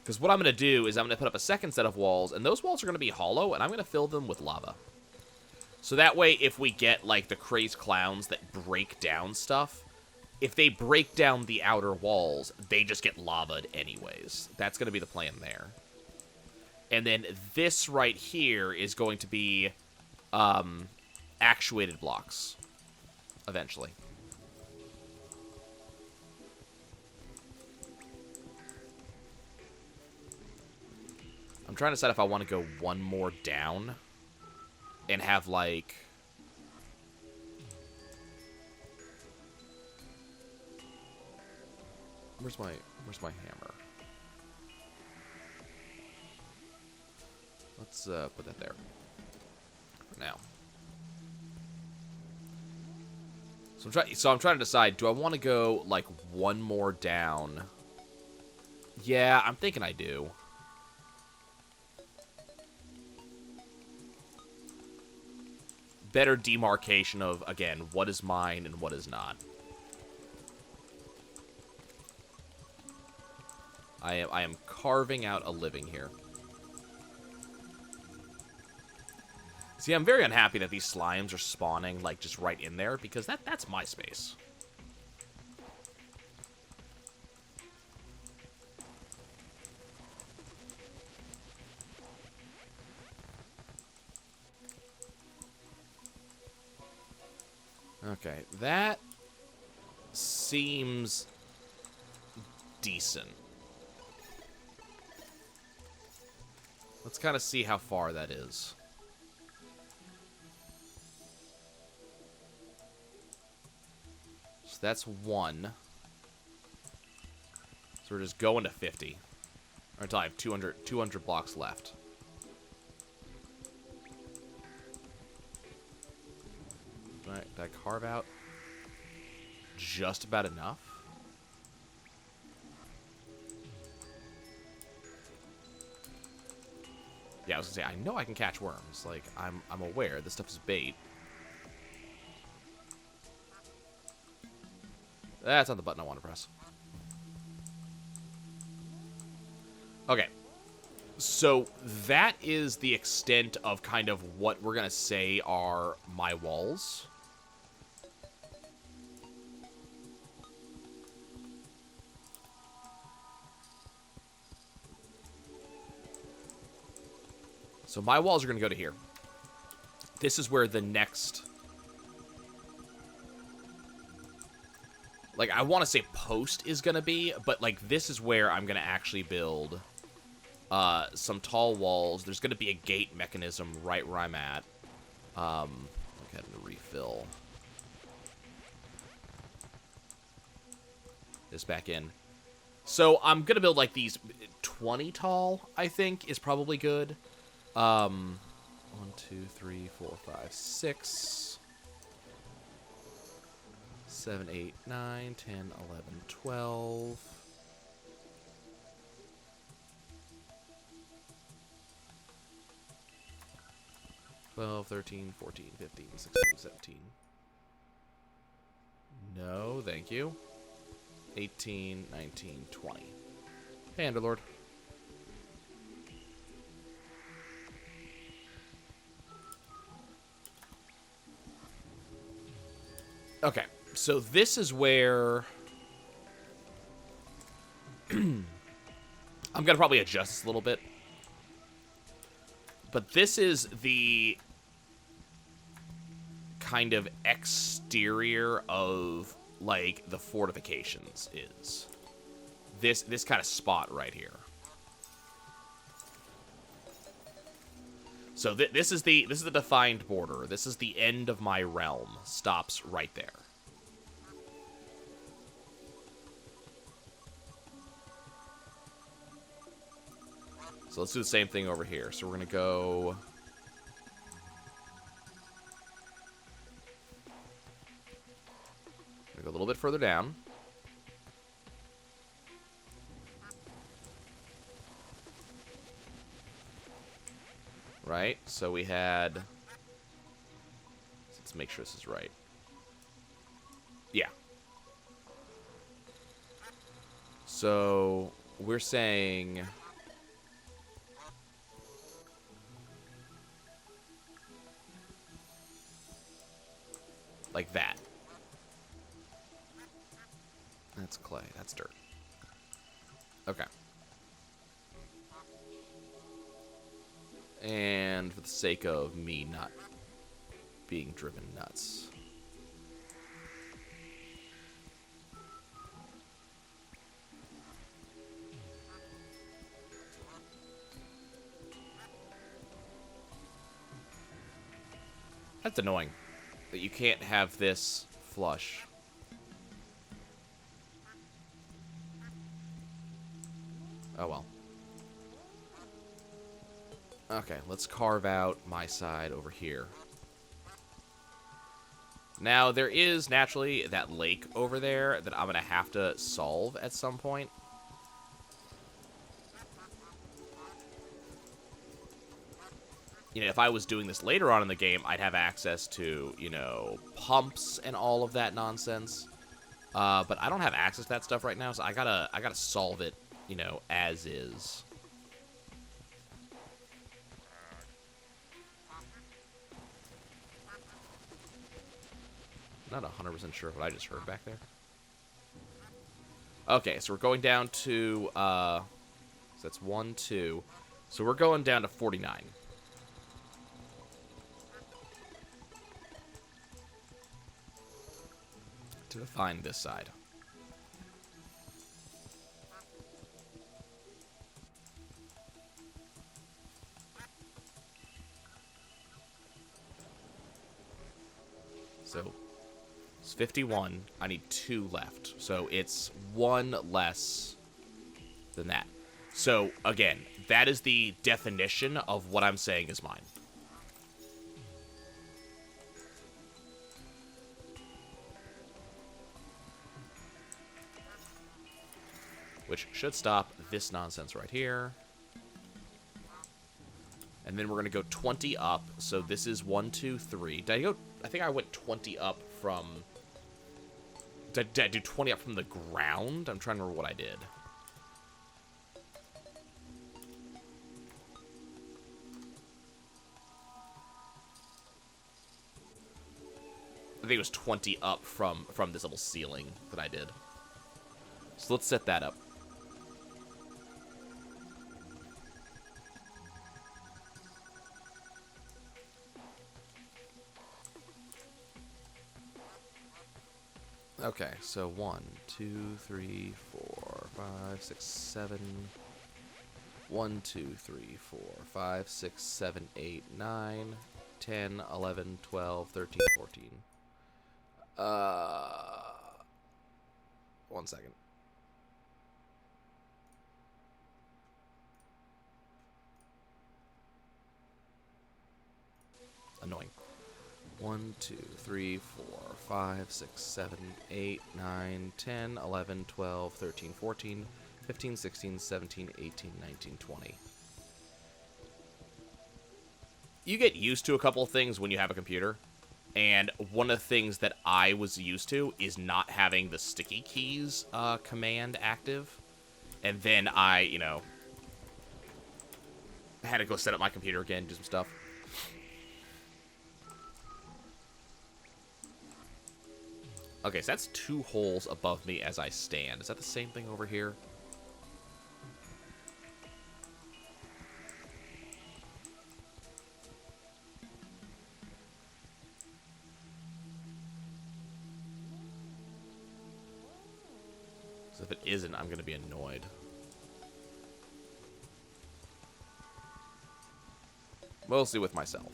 Because what I'm going to do is I'm going to put up a second set of walls, and those walls are going to be hollow, and I'm going to fill them with lava. So that way, if we get, like, the crazed clowns that break down stuff, if they break down the outer walls, they just get lavaed anyways. That's going to be the plan there. And then this right here is going to be actuated blocks, eventually. I'm trying to decide if I want to go one more down and have, like... Where's my hammer? Let's put that there for now. So I'm trying to decide, do I want to go, like, one more down? Yeah, I'm thinking I do. Better demarcation of, again, what is mine and what is not. I am carving out a living here. See, I'm very unhappy that these slimes are spawning, like, just right in there, because that's my space. Okay, that seems decent. Let's kind of see how far that is. So that's 1. So we're just going to 50. Or until I have 200 blocks left. Did I carve out just about enough? Yeah, I was gonna say, I know I can catch worms. Like, I'm aware this stuff is bait. That's not the button I want to press. Okay. So that is the extent of kind of what we're gonna say are my walls. So my walls are going to go to here. This is where the next... Like, I want to say post is going to be, but, like, this is where I'm going to actually build some tall walls. There's going to be a gate mechanism right where I'm at. Go ahead and refill this back in. So I'm going to build, like, these 20 tall, I think, is probably good. 1, 2, 3, 4, 5, 6, 7, 8, 9, 10, 11, 12. Twelve, 13, 14, 15, 16, 17. No, thank you. 18, 19, 20. Hey, Underlord. Okay, so this is where I'm going to probably adjust this a little bit. But this is the kind of exterior of, like, the fortifications is. This kind of spot right here. So this is the defined border. This is the end of my realm. Stops right there. So let's do the same thing over here. So we're gonna go. Go a little bit further down. Right, so we had, let's make sure this is right. Yeah. So we're saying That's clay. That's dirt. Okay. And for the sake of me not being driven nuts. That's annoying. That you can't have this flush. Oh well. Okay, let's carve out my side over here. Now, there is naturally that lake over there that I'm going to have to solve at some point. You know, if I was doing this later on in the game, I'd have access to, you know, pumps and all of that nonsense. But I don't have access to that stuff right now, so I gotta solve it, you know, as is. Not 100% sure what I just heard back there. Okay, so we're going down to, so that's 1, 2. So we're going down to 49. To find this side. So it's 51. I need 2 left. So it's 1 less than that. So again, that is the definition of what I'm saying is mine. Which should stop this nonsense right here. And then we're going to go 20 up. So this is 1, 2, 3. Did I go? I think I went 20 up from... Did I do 20 up from the ground? I'm trying to remember what I did. I think it was 20 up from this little ceiling that I did. So let's set that up. Okay, so 1, 2, 3, 4, 5, 6, 7. 1, 2, 3, 4, 5, 6, 7, 8, 9, 10, 11, 12, 13, 14. 1 second. Annoying. 1, 2, 3, 4, 5, 6, 7, 8, 9, 10, 11, 12, 13, 14, 15, 16, 17, 18, 19, 20. You get used to a couple of things when you have a computer. And one of the things that I was used to is not having the sticky keys command active. And then I, you know, had to go set up my computer again, do some stuff. Okay, so that's 2 holes above me as I stand. Is that the same thing over here? Because if it isn't, I'm going to be annoyed. Mostly with myself.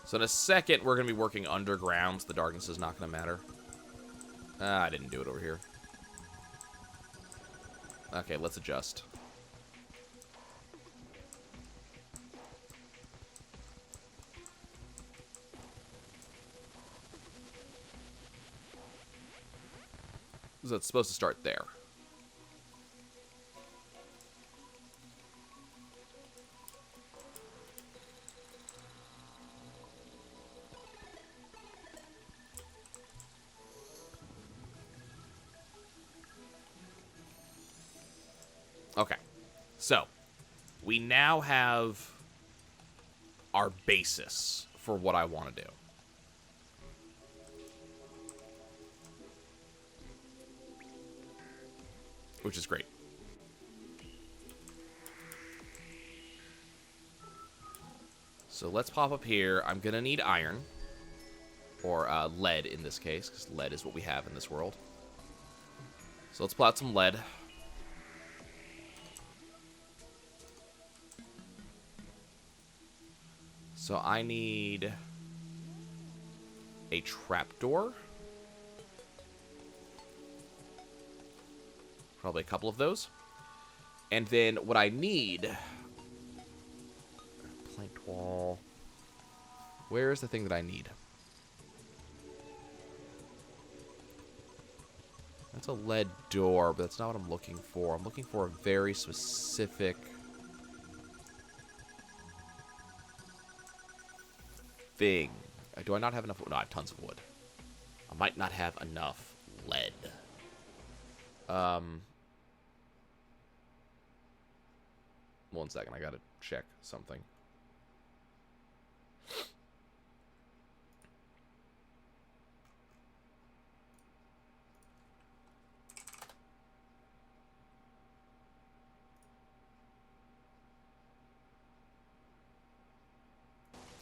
So in a second, we're going to be working underground, so the darkness is not going to matter. I didn't do it over here. Okay, let's adjust. So it's supposed to start there. Okay, so we now have our basis for what I want to do. Which is great. So let's pop up here. I'm going to need iron. Or lead in this case, because lead is what we have in this world. So let's pull out some lead. So I need a trapdoor. Probably a couple of those. And then what I need... Planked wall. Where is the thing that I need? That's a lead door, but that's not what I'm looking for. I'm looking for a very specific... thing. Do I not have enough? No, I have tons of wood. I might not have enough lead. One second, I gotta check something.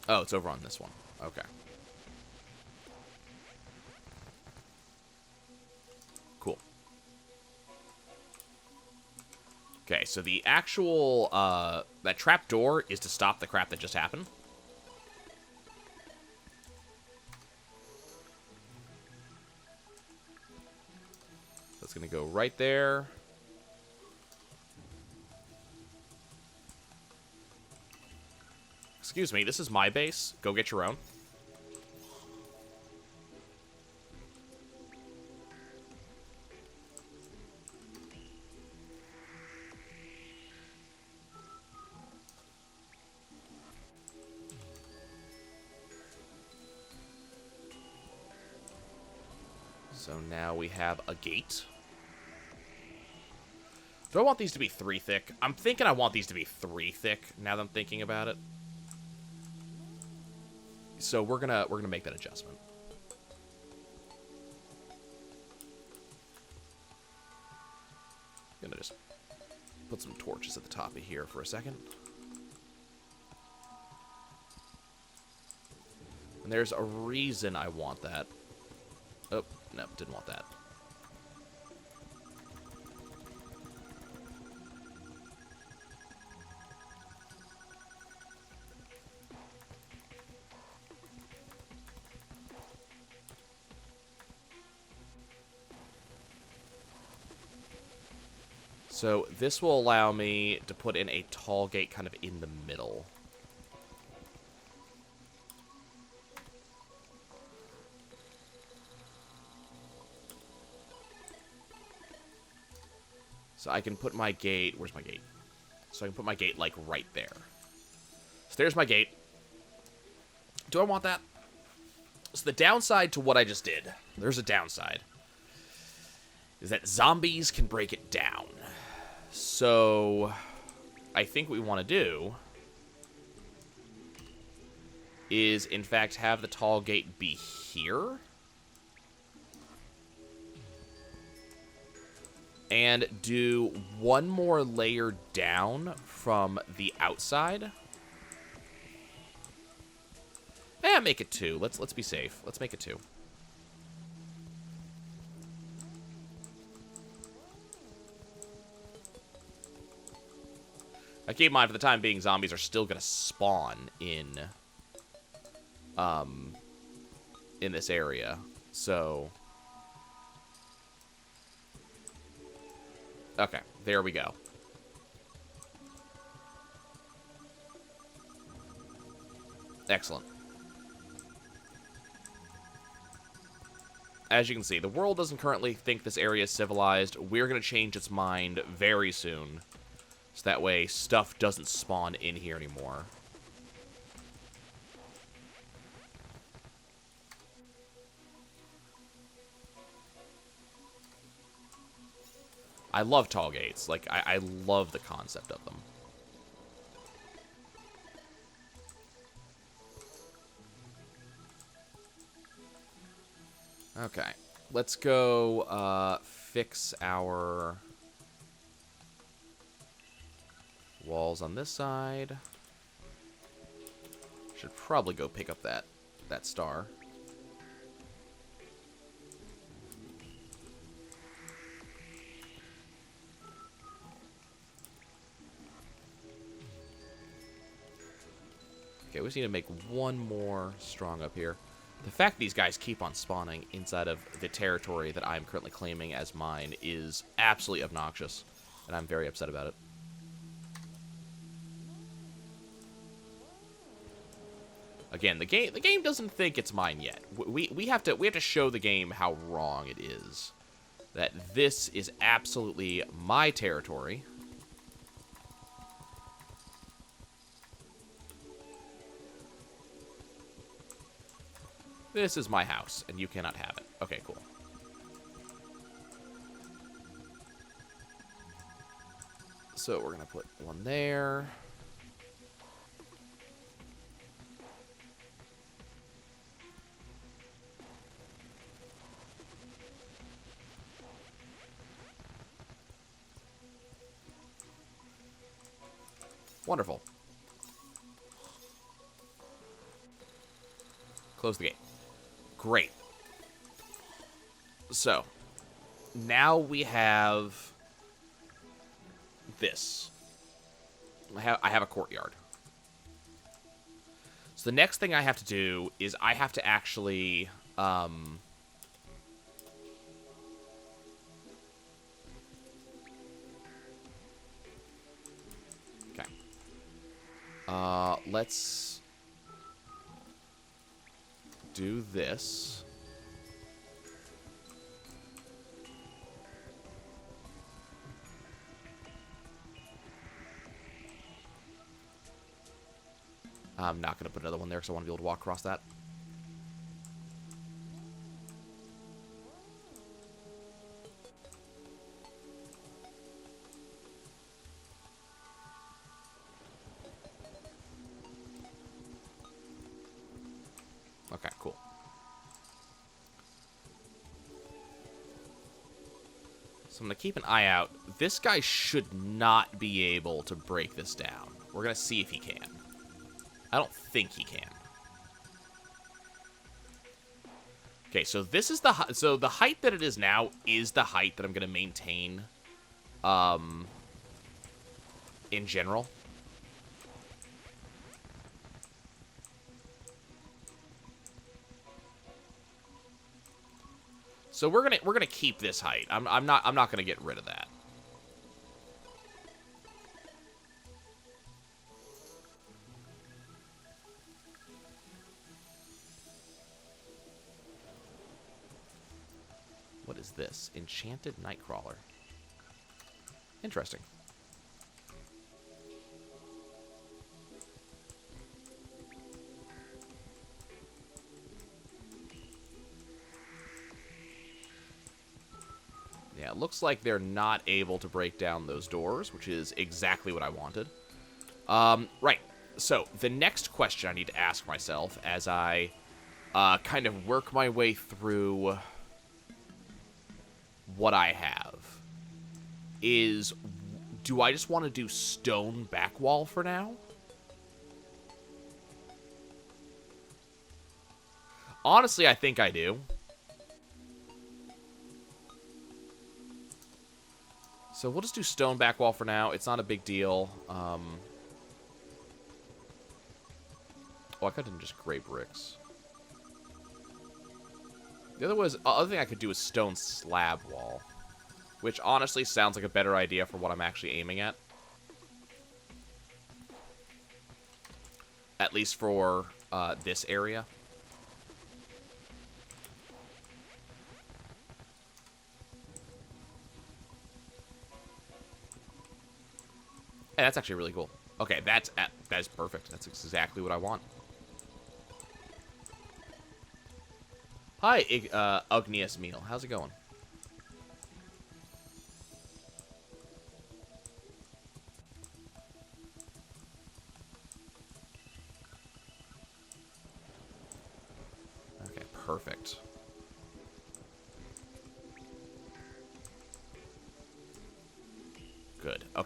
Oh, it's over on this one. Okay. Cool. Okay, so the actual, that trap door is to stop the crap that just happened. That's gonna go right there. Excuse me, this is my base. Go get your own. So now we have a gate. Do I want these to be 3 thick? I'm thinking I want these to be 3 thick now that I'm thinking about it. So we're gonna make that adjustment. Gonna just put some torches at the top of here for a second. And there's a reason I want that. Oh, no, didn't want that. So this will allow me to put in a tall gate kind of in the middle. So I can put my gate... Where's my gate? So I can put my gate, like, right there. So there's my gate. Do I want that? So the downside to what I just did, there's a downside, is that zombies can break it down. So I think what we want to do is, in fact, have the tall gate be here. And do one more layer down from the outside. Eh, make it 2. Let's be safe. Let's make it 2. Now, keep in mind, for the time being, zombies are still going to spawn in this area. So, okay, there we go. Excellent. As you can see, the world doesn't currently think this area is civilized. We're going to change its mind very soon. So that way, stuff doesn't spawn in here anymore. I love tall gates. Like, I love the concept of them. Okay. Let's go fix our walls on this side. Should probably go pick up that star. Okay, we just need to make one more strong up here. The fact these guys keep on spawning inside of the territory that I'm currently claiming as mine is absolutely obnoxious, and I'm very upset about it. Again, the game doesn't think it's mine yet. We have to show the game how wrong it is. That this is absolutely my territory. This is my house, and you cannot have it. Okay, cool. So we're going to put one there. Wonderful. Close the gate. Great. So, now we have this. I have a courtyard. So the next thing I have to do is I have to actually... okay. Let's do this. I'm not going to put another one there because I want to be able to walk across that. Okay, cool. So I'm going to keep an eye out. This guy should not be able to break this down. We're going to see if he can. I don't think he can. Okay, so this is the height that it is now is the height that I'm going to maintain in general. So we're gonna keep this height. I'm not gonna get rid of that. What is this? Enchanted Nightcrawler. Interesting. Yeah, it looks like they're not able to break down those doors, which is exactly what I wanted. Right. So, the next question I need to ask myself as I kind of work my way through what I have is, do I just want to do stone back wall for now? Honestly, I think I do. So we'll just do stone back wall for now. It's not a big deal. Oh, I could have done just gray bricks. The other thing I could do is stone slab wall, which honestly sounds like a better idea for what I'm actually aiming at. At least for this area. Hey, that's actually really cool. Okay, that is perfect. That's exactly what I want. Hi, Igneous Meal. How's it going? Okay, perfect.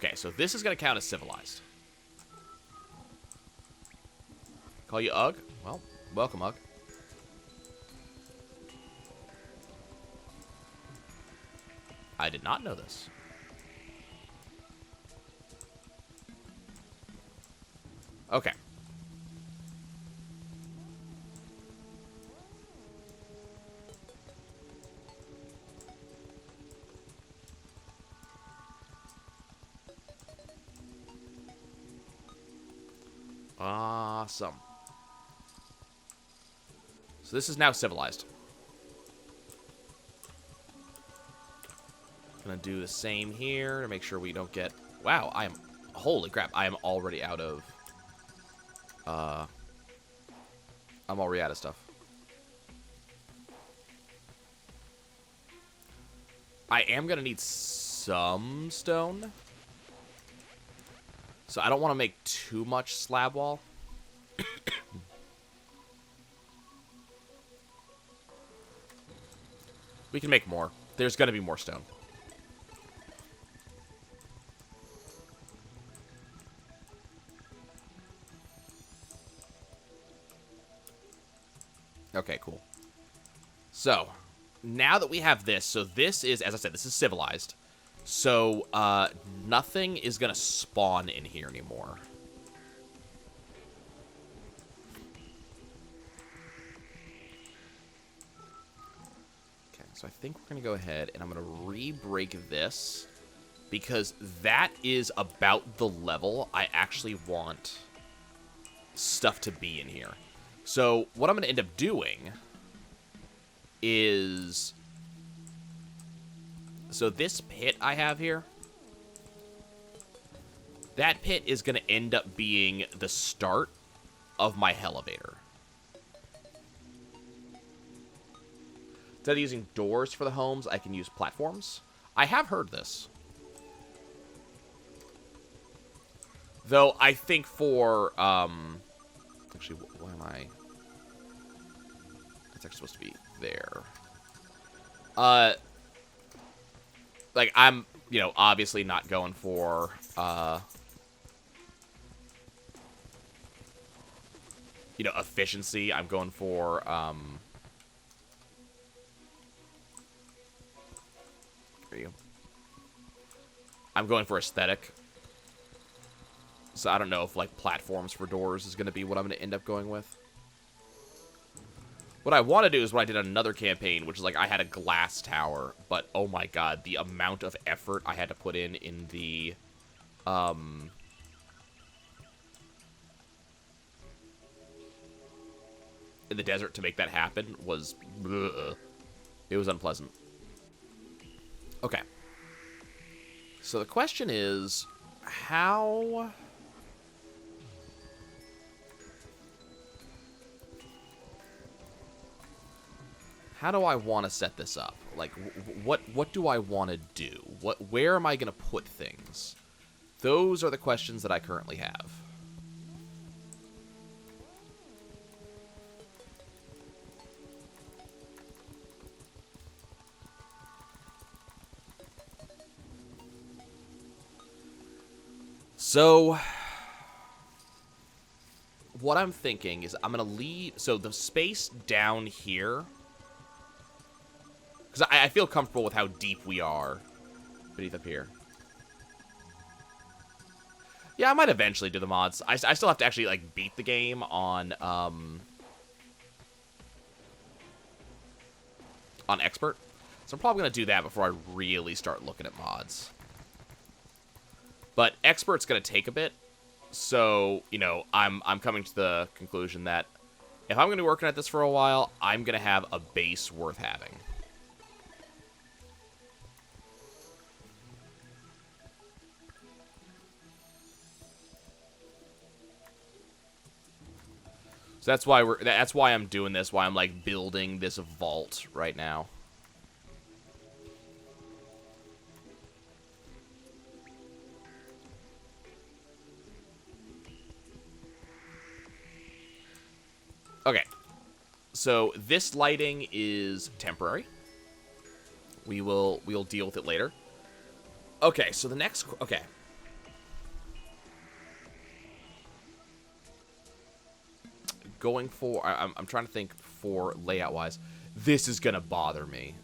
Okay, so this is going to count as civilized. Call you Ugg? Well, welcome, Ugg. I did not know this. Okay. Awesome. So this is now civilized. Gonna do the same here to make sure we don't get... Wow, I am... Holy crap, I am already out of... I'm already out of stuff. I am gonna need some stone. So I don't want to make too much slab wall. We can make more. There's gonna be more stone. Okay, cool. So, now that we have this, so this is, as I said, this is civilized. So, nothing is going to spawn in here anymore. Okay, so I think we're going to go ahead and I'm going to re-break this because that is about the level I actually want stuff to be in here. So, what I'm going to end up doing is... So, this pit I have here, that pit is going to end up being the start of my elevator. Instead of using doors for the homes, I can use platforms. I have heard this. Though, I think for, actually, why am I... That's actually supposed to be there. Like, I'm, you know, obviously not going for, you know, efficiency. I'm going for, there you go. I'm going for aesthetic. So I don't know if, like, platforms for doors is going to be what I'm going to end up going with. What I want to do is what I did on another campaign, which is, like, I had a glass tower, but, oh my god, the amount of effort I had to put in the, in the desert to make that happen was, ugh. It was unpleasant. Okay. So the question is, how... How do I want to set this up? Like, what do I want to do? Where am I going to put things? Those are the questions that I currently have. So, what I'm thinking is I'm going to leave... So, the space down here... Because I feel comfortable with how deep we are beneath up here. Yeah, I might eventually do the mods. I still have to actually, like, beat the game on Expert. So I'm probably going to do that before I really start looking at mods. But Expert's going to take a bit. So, you know, I'm coming to the conclusion that if I'm going to be working at this for a while, I'm going to have a base worth having. So that's why I'm doing this, why I'm, like, building this vault right now. Okay. So this lighting is temporary. We'll deal with it later. Okay, so the next... Okay. going for... I'm trying to think for layout-wise. This is going to bother me.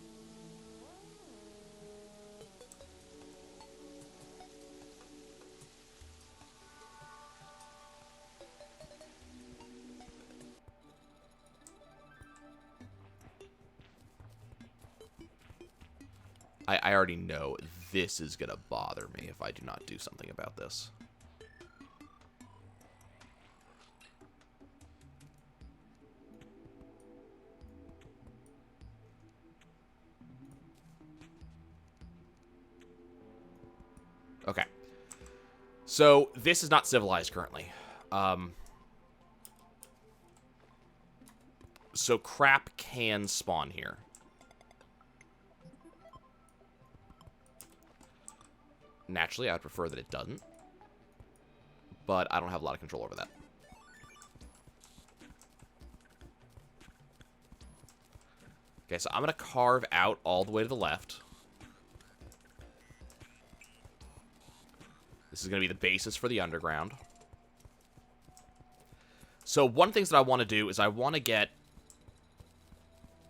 I already know this is going to bother me if I do not do something about this. Okay. So, this is not civilized currently. So, crap can spawn here. Naturally, I'd prefer that it doesn't. But I don't have a lot of control over that. Okay, so I'm going to carve out all the way to the left. This is going to be the basis for the underground. So one of the things that I want to do is I want to get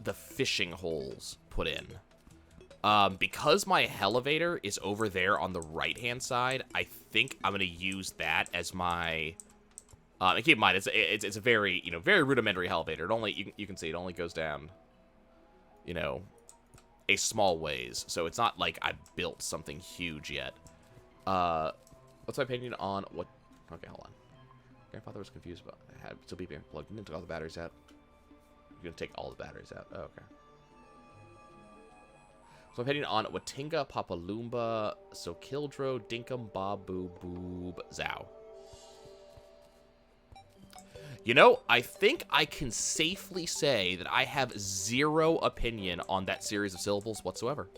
the fishing holes put in. Because my elevator is over there on the right-hand side, I think I'm going to use that as my... and keep in mind, it's a very, very rudimentary elevator. It only, you can see, it only goes down, a small ways. So it's not like I built something huge yet. What's my opinion on what... Okay, hold on. Grandfather was confused about... Had still being plugged in, took all the batteries out. You're going to take all the batteries out. Oh, okay. So I'm heading on Watinga, Papalumba, Sokildro, Dinkum, Babu, Boob, Zao. I think I can safely say that I have zero opinion on that series of syllables whatsoever.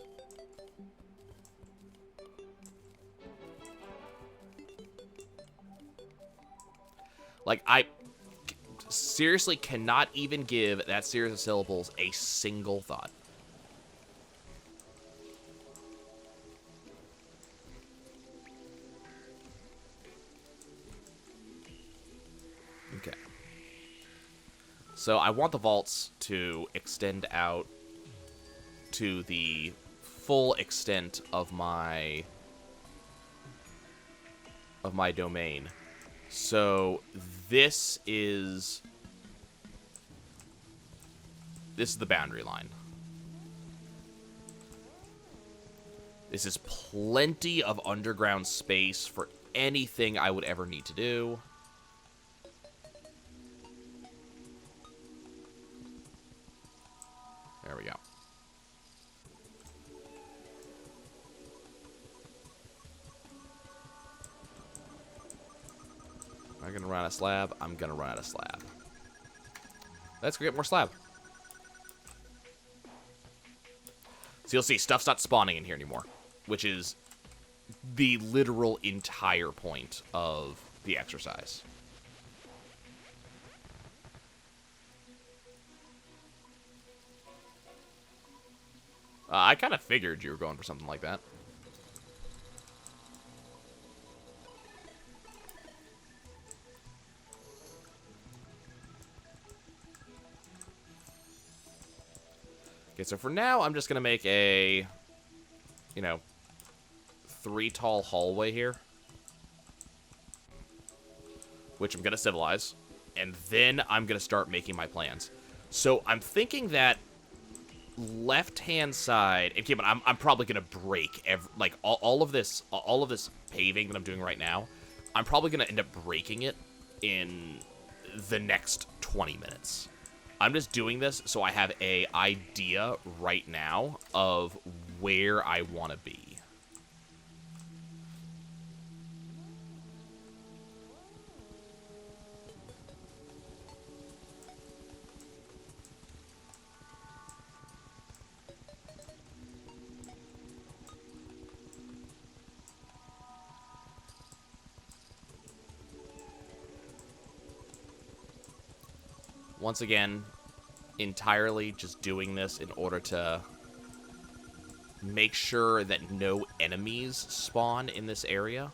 Like, I seriously cannot even give that series of syllables a single thought. Okay. So I want the vaults to extend out to the full extent of my domain. So this is the boundary line. This is plenty of underground space for anything I would ever need to do. There we go. I'm going to run out of slab. I'm going to run out of slab. Let's go get more slab. So you'll see, stuff's not spawning in here anymore, which is the literal entire point of the exercise. I kind of figured you were going for something like that. Okay, so for now, I'm just going to make a, 3-tall hallway here. Which I'm going to civilize. And then I'm going to start making my plans. So I'm thinking that left-hand side, and keep on, I'm probably going to break, all of this paving that I'm doing right now, I'm probably going to end up breaking it in the next 20 minutes. I'm just doing this so I have an idea right now of where I want to be. Once again, entirely just doing this in order to make sure that no enemies spawn in this area.